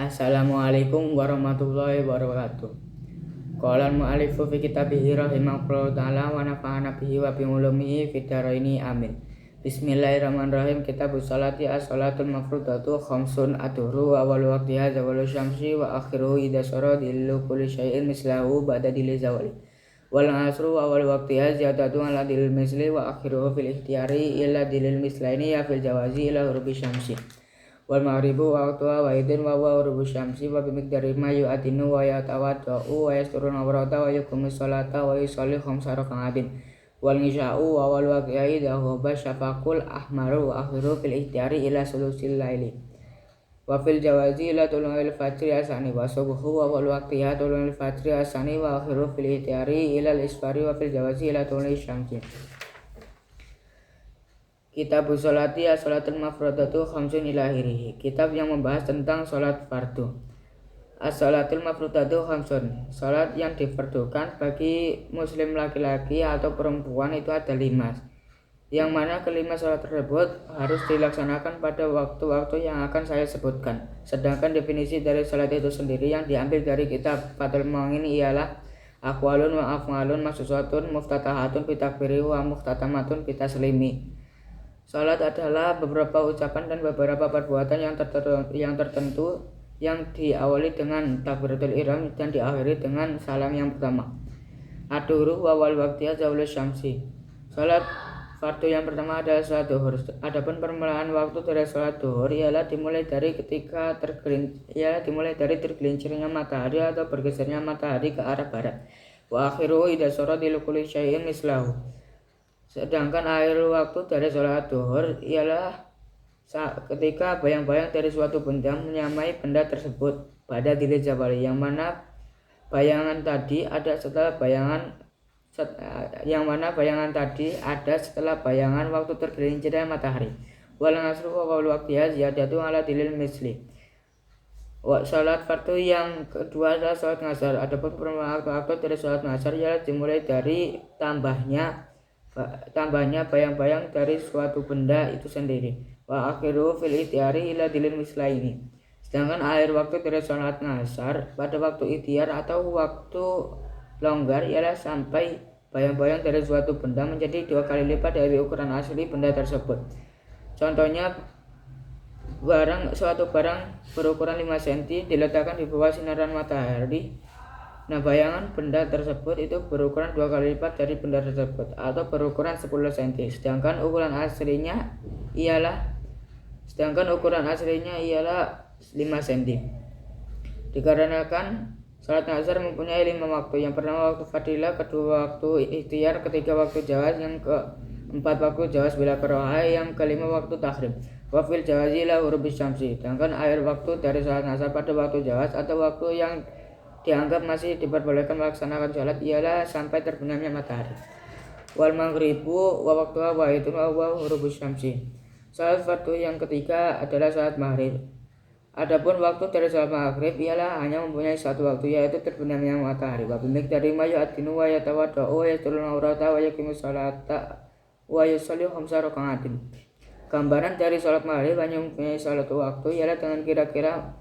Assalamualaikum warahmatullahi wabarakatuh. Qala al-mu'allifu fi kitabihi rahimahullahu ta'ala wa nafa'ana bihi wa bi ulumihi fid dharaini amin. Bismillahirrahmanirrahim. Kitabus salati as-salatul mafrudatu khamsun adhuru wa awal waqtiha zawalu syamsi wa akhiruhu idza sara dillu kulli syai'in mislahu ba'da dili zawali. Wal asru wa awal waqtiha ziyadatu ala dilil misli wa akhiruhu fil ikhtiyari illa dilil mislaini ya fil jawazi ila hurubi syamsi. Wal maghribu wa waqtuha wa idin wa hurubu syamsi wa bimiqdari ma yu'adinu wa yatawadda'u wa yasturuna awrata wa yuqimus salata wa yusalli khamsa raka'atin. Wal nisha'u wa wal waqi'i dahuba syafaqul ahmaru wa akhiru fil ihtiyari ila sulusil laili wa fil jawazi ila tulunil fajri asani wa subuhu wa wal waqi'a tulunil fajri asani wa akhiru fil ihtiyari ila al-isfari wa fil jawazi ila tulunil syamsi. Kitab sholati as-sholatul mafrudatu khamsun ila akhirih. Kitab yang membahas tentang sholat fardu. As-sholatul mafrudatu khamsun. Sholat yang difardukan bagi muslim laki-laki atau perempuan itu ada 5. Yang mana kelima sholat tersebut harus dilaksanakan pada waktu-waktu yang akan saya sebutkan. Sedangkan definisi dari sholat itu sendiri yang diambil dari kitab Fathul Mu'in ialah aqwalun wa af'alun maksusatun muftatahatun bitakbiri wa muftatamatun bitaslimi. Salat adalah beberapa ucapan dan beberapa perbuatan yang tertentu yang diawali dengan takbiratul ihram dan diakhiri dengan salam yang pertama. Adhuru wa wal waqtiha zawlu syamsi. Salat fardu yang pertama adalah salat duhur. Adapun permulaan waktu dari salat duhur ialah dimulai dari tergelincirnya matahari atau bergesernya matahari ke arah barat. Wa akhiru idza sara dilukuli syai'in mislahu. Sedangkan akhir waktu dari sholat duhur ialah ketika bayang-bayang dari suatu benda menyamai benda tersebut pada dili zawali, yang mana bayangan tadi ada setelah bayangan waktu tergelincirnya matahari. Wal asru wa wal waqtiha ziyadatu ala dilil misli. Salat fardu yang kedua adalah salat ngasar. Adapun permulaan waktu dari salat ngasar ialah dimulai dari tambahnya bayang-bayang dari suatu benda itu sendiri. Wa akhiru fil ihtiyari ila dilil mislaini. Sedangkan akhir waktu dari sholat ngasar pada waktu ikhtiar atau waktu longgar ialah sampai bayang-bayang dari suatu benda menjadi 2 kali lipat dari ukuran asli benda tersebut. Contohnya, suatu barang berukuran 5 cm diletakkan di bawah sinaran matahari. Nah, bayangan benda tersebut itu berukuran 2 kali lipat dari benda tersebut atau berukuran 10 cm. Sedangkan ukuran aslinya ialah 5 cm. Dikarenakan salat ngasar mempunyai 5 waktu. Yang pertama waktu fadilah, kedua waktu ikhtiar, ketiga waktu jawaz, yang keempat waktu jawaz bila karaha, yang kelima waktu tahrim. Wa fil jawazi la hurubi syamsi. Sedangkan akhir waktu dari salat ngasar pada waktu jawaz atau waktu yang dianggap masih diperbolehkan melaksanakan sholat ialah sampai terbenamnya matahari. Wal maghribu wa waqtuha wa idun wa hurubus syamsi. Salat fardu yang ketiga adalah salat maghrib. Adapun waktu dari salat maghrib ialah hanya mempunyai satu waktu, yaitu terbenamnya matahari. Wa bimiqdari ma yu'adinu wa yatawadda'u wa yasturuna awrata wa yaqimus salata wa yusalli khamsa raka'atin. Gambaran dari salat maghrib hanya mempunyai satu waktu, ialah dengan kira-kira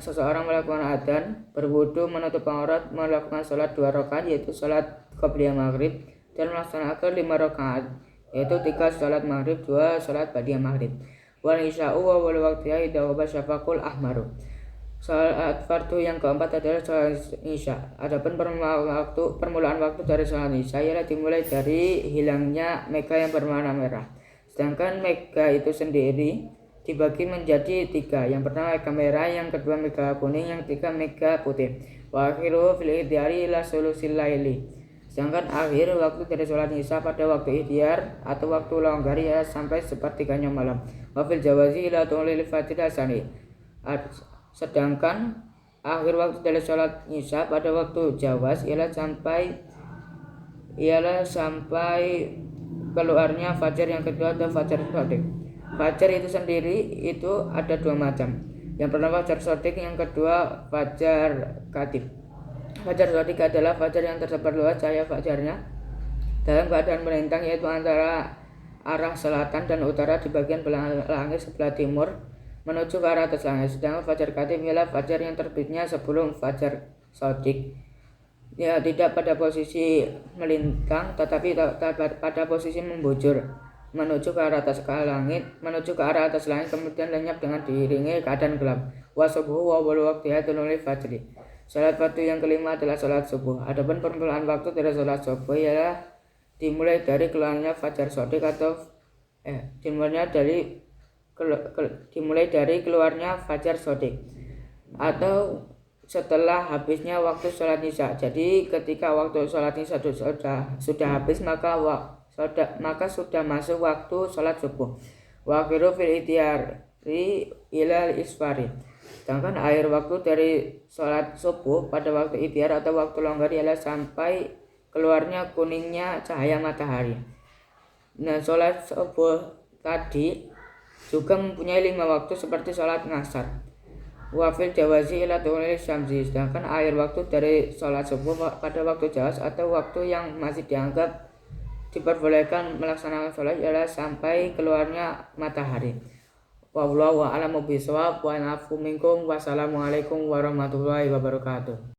seseorang melakukan adzan, berwudu, menutup aurat, melakukan sholat 2 rakaat yaitu sholat qabliyah maghrib, dan melaksanakan 5 rakaat yaitu 3 sholat maghrib, 2 sholat ba'diyah maghrib. Wal isya'u wa wal waqtiha idza syafaqul ahmaru. Salat fardu yang keempat adalah sholat isya. Adapun permulaan waktu dari sholat isya ialah dimulai dari hilangnya mega yang berwarna merah. Sedangkan mega itu sendiri dibagi menjadi 3. Yang pertama mega merah, yang kedua mega kuning, yang ketiga mega putih. Wa akhiru fil ihtiyari ila sulusil laili. Sedangkan akhir waktu dari sholat isya pada waktu ikhtiar atau waktu longgar ya sampai sepertiganya malam. Wa fil jawazi ila tulil fajr asani. Sedangkan akhir waktu dari sholat isya pada waktu jawaz ialah sampai keluarnya fajar yang kedua atau fajar shadiq. Fajar itu sendiri itu ada 2 macam. Yang pertama fajar shadiq, yang kedua fajar katib. Fajar shadiq adalah fajar yang tersebar luas cahaya fajarnya dalam keadaan melintang, yaitu antara arah selatan dan utara di bagian belahan langit sebelah timur menuju ke arah atas langit. Sedangkan fajar katib ialah fajar yang terbitnya sebelum fajar shodiq. Ya, tidak pada posisi melintang tetapi pada posisi membujur menuju ke arah atas langit, kemudian lenyap dengan diiringi keadaan gelap. Wa subuhu wa awwalu waqtiha tulul fajri. Salat waktu yang kelima adalah salat subuh. Adapun permulaan waktu dari salat subuh ialah dimulai dari keluarnya fajar shodiq atau dimulai dari keluarnya fajar shodiq atau setelah habisnya waktu sholat isya. Jadi ketika waktu sholat isya sudah habis maka sudah masuk waktu sholat subuh. Wa akhiru fil itiyari ilal isfari. Sedangkan akhir waktu dari sholat subuh pada waktu ityar atau waktu longgar ialah sampai keluarnya kuningnya cahaya matahari. Nah, sholat subuh tadi juga mempunyai 5 waktu seperti sholat ngasar. Wafil jawazi ila tulil syamsi. Sedangkan akhir waktu dari sholat subuh pada waktu jawaz atau waktu yang masih dianggap diperbolehkan melaksanakan sholat ialah sampai keluarnya matahari. Wallahu a'lamu bishawab wa afu minkum. Wassalamualaikum warahmatullahi wabarakatuh.